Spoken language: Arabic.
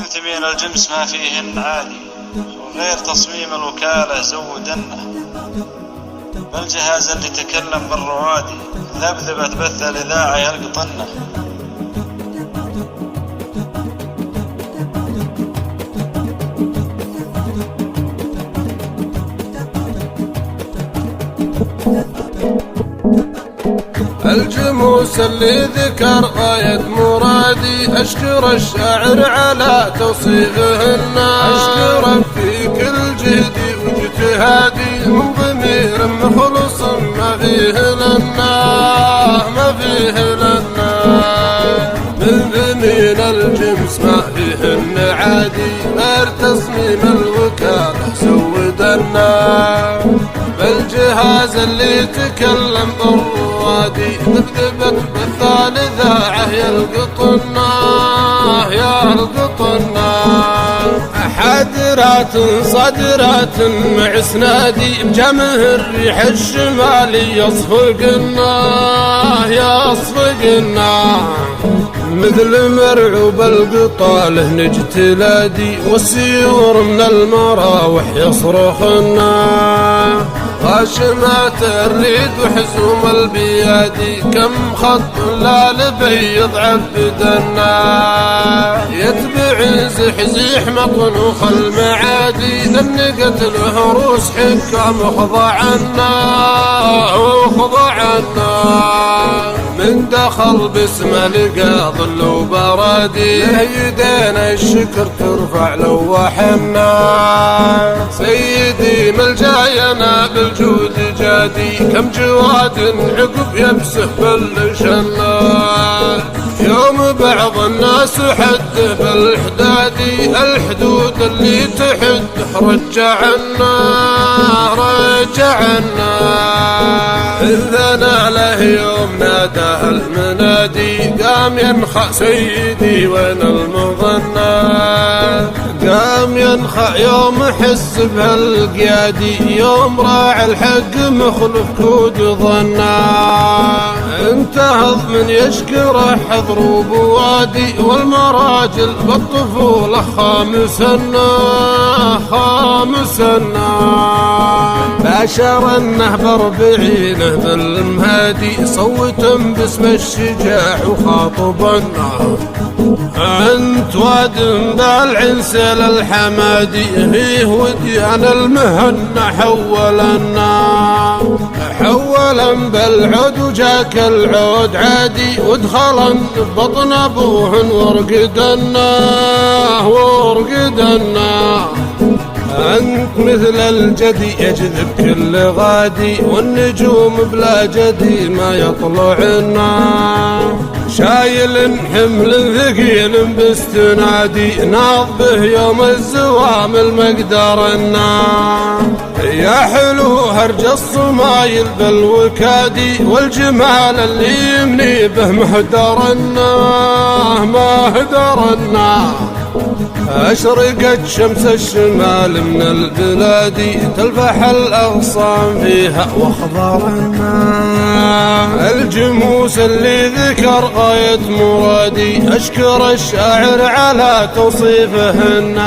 من الجنس ما فيهن عادي، وغير تصميم الوكالة زودنه، بالجهاز اللي تكلم بالروادي ذبذبة بث الإذاعة يلقطنه. الجموس اللي ذكر غاية مرادي، أشكر الشاعر على توصيفهن، أشكر في كل جهدي واجتهادي من ضمير مخلص ما فيه لنا، ما فيه لنا من ذمين الجنس ما فيهن عادي، غير تصميم الوكالة زودنا، بالجهاز اللي تكلم بالروادي ذبذبت بالثالثة يلقطنا، يلقطنا حادرات صدرات مع اسنادي بجمه الريح الشمالي يصفقنا، يصفقنا مثل مرعوب القطاله نجتلادي، والسيور من المراوح يصرخنا، غاشمات الريد وحزوم البيادي كم خط لا لبيض عبدنا، يتبع زحزيح مطنوخ المعادي، ذنقت الهروس حكام وخضعنا، وخضعنا من دخل باسم لقى ظل وبرادي، ليدينا الشكر ترفع لواحنا، سيدي ملجاينا بالجود جادي، كم جواد عقب يمسح بالشلا، يوم بعض الناس حد بالحدادي، الحدود اللي تحد رجعنا، رجعنا إذنا له يوم نادى المنادي، قام ينخى سيدي وين المظنى، قام ينخى يوم حس بهالقيادي، يوم راعي الحق مخلف كود ظنا، انتهض من يشكره حضر بوادي، والمراجل بالطفولة خامسنا، خامسنا باشرنه باربعينه بالمهادي، صوت باسم الشجاع وخاطبنا، انت واد بالعنسل الحمادي، فيه وديان المهنة حولنا، حولا بالعود وجاك العود عادي، ودخلا ببطن ابوهن ورقدنا، ورقدنا أنت مثل الجدي يجذب كل غادي، والنجوم بلا جدي ما يطلعنا، شايل حمل ثقيل باستنادي، ناض به يوم الزوام المقدرنا، يا حلو هرج الصمايل بالوكادي، والجمال اللي يمني به مهدرنا، مهدرنا أشرقت شمس الشمال من البلاد، تلفح الأغصان فيها واخضرنا، الجموس اللي ذكر غاية مرادي، أشكر الشاعر على توصيفهن.